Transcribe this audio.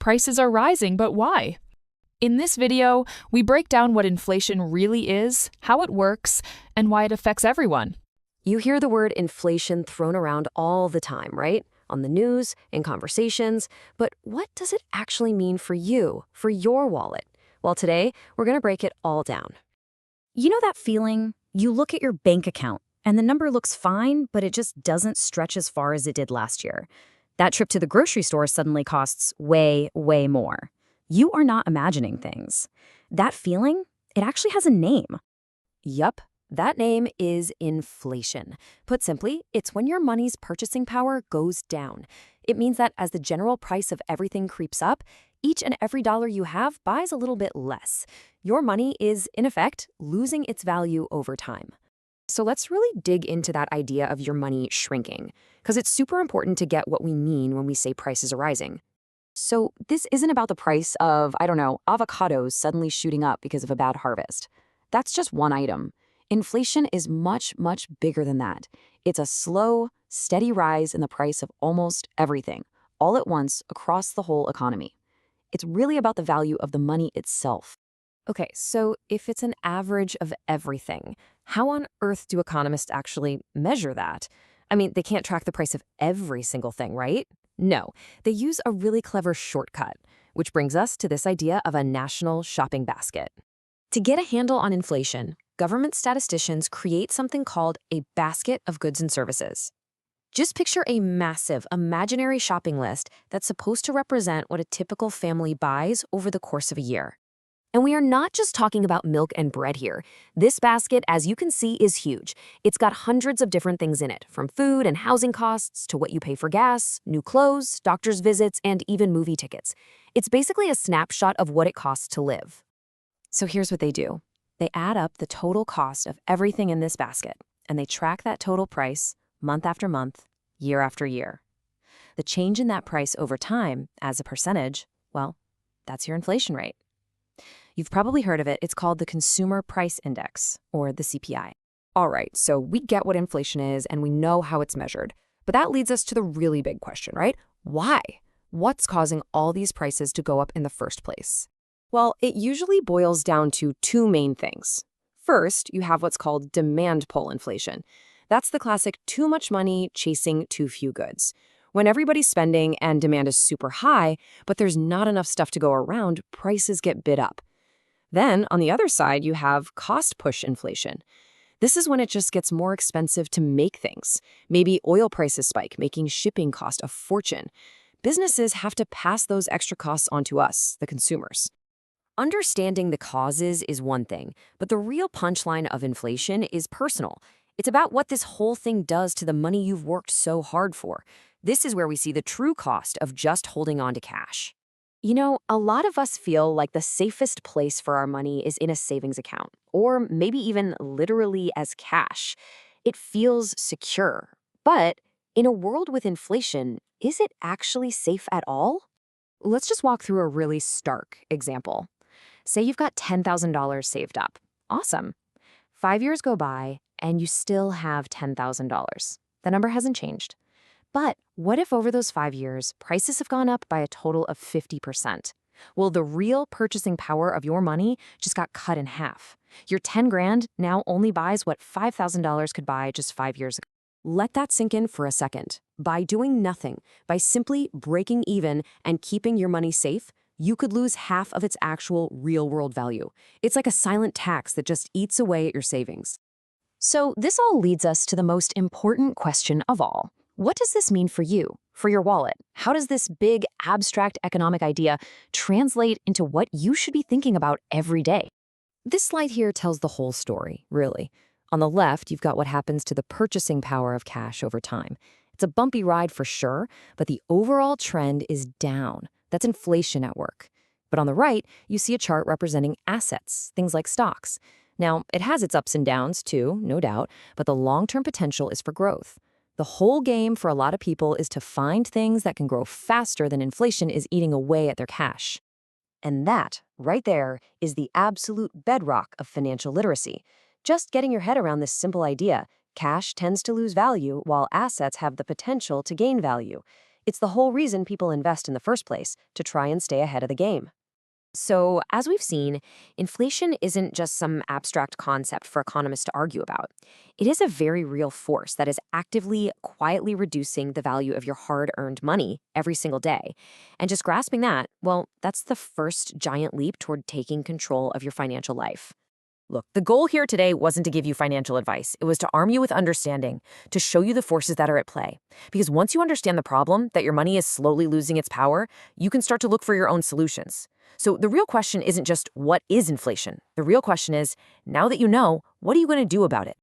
Prices are rising, but why? In this video, we break down what inflation really is, how it works, and why it affects everyone. You hear the word inflation thrown around all the time, right? On the news, in conversations. But what does it actually mean for you, for your wallet? Well, today, we're going to break it all down. You know that feeling? You look at your bank account, and the number looks fine, but it just doesn't stretch as far as it did last year. That trip to the grocery store suddenly costs way, way more. You are not imagining things. That feeling, it actually has a name. Yup, that name is inflation. Put simply, it's when your money's purchasing power goes down. It means that as the general price of everything creeps up, each and every dollar you have buys a little bit less. Your money is, in effect, losing its value over time. So let's really dig into that idea of your money shrinking, because it's super important to get what we mean when we say prices are rising. So this isn't about the price of, avocados suddenly shooting up because of a bad harvest. That's just one item. Inflation is much, much bigger than that. It's a slow, steady rise in the price of almost everything, all at once across the whole economy. It's really about the value of the money itself. Okay, so if it's an average of everything, how on earth do economists actually measure that? I mean, they can't track the price of every single thing, right? No, they use a really clever shortcut, which brings us to this idea of a national shopping basket. To get a handle on inflation, government statisticians create something called a basket of goods and services. Just picture a massive, imaginary shopping list that's supposed to represent what a typical family buys over the course of a year. And we are not just talking about milk and bread here. This basket, as you can see, is huge. It's got hundreds of different things in it, from food and housing costs to what you pay for gas, new clothes, doctor's visits, and even movie tickets. It's basically a snapshot of what it costs to live. So here's what they do. They add up the total cost of everything in this basket, and they track that total price month after month, year after year. The change in that price over time, as a percentage, well, that's your inflation rate. You've probably heard of it. It's called the Consumer Price Index, or the CPI. All right, so we get what inflation is and we know how it's measured. But that leads us to the really big question, right? Why? What's causing all these prices to go up in the first place? Well, it usually boils down to two main things. First, you have what's called demand pull inflation. That's the classic too much money chasing too few goods. When everybody's spending and demand is super high, but there's not enough stuff to go around, prices get bid up. Then, on the other side, you have cost push inflation. This is when it just gets more expensive to make things. Maybe oil prices spike, making shipping cost a fortune. Businesses have to pass those extra costs on to us, the consumers. Understanding the causes is one thing, but the real punchline of inflation is personal. It's about what this whole thing does to the money you've worked so hard for. This is where we see the true cost of just holding on to cash. You know, a lot of us feel like the safest place for our money is in a savings account, or maybe even literally as cash. It feels secure. But in a world with inflation, is it actually safe at all? Let's just walk through a really stark example. Say you've got $10,000 saved up. Awesome. 5 years go by, and you still have $10,000. The number hasn't changed. But what if over those 5 years, prices have gone up by a total of 50%? Well, the real purchasing power of your money just got cut in half. Your 10 grand now only buys what $5,000 could buy just 5 years ago. Let that sink in for a second. By doing nothing, by simply breaking even and keeping your money safe, you could lose half of its actual real-world value. It's like a silent tax that just eats away at your savings. So this all leads us to the most important question of all. What does this mean for you, for your wallet? How does this big, abstract economic idea translate into what you should be thinking about every day? This slide here tells the whole story, really. On the left, you've got what happens to the purchasing power of cash over time. It's a bumpy ride for sure, but the overall trend is down. That's inflation at work. But on the right, you see a chart representing assets, things like stocks. Now, it has its ups and downs too, no doubt, but the long-term potential is for growth. The whole game for a lot of people is to find things that can grow faster than inflation is eating away at their cash. And that, right there, is the absolute bedrock of financial literacy. Just getting your head around this simple idea, cash tends to lose value while assets have the potential to gain value. It's the whole reason people invest in the first place, to try and stay ahead of the game. So, as we've seen, inflation isn't just some abstract concept for economists to argue about. It is a very real force that is actively, quietly reducing the value of your hard earned money every single day. And just grasping that, well, that's the first giant leap toward taking control of your financial life. Look, the goal here today wasn't to give you financial advice. It was to arm you with understanding, to show you the forces that are at play. Because once you understand the problem, that your money is slowly losing its power, you can start to look for your own solutions. So the real question isn't just what is inflation? The real question is, now that you know, what are you going to do about it?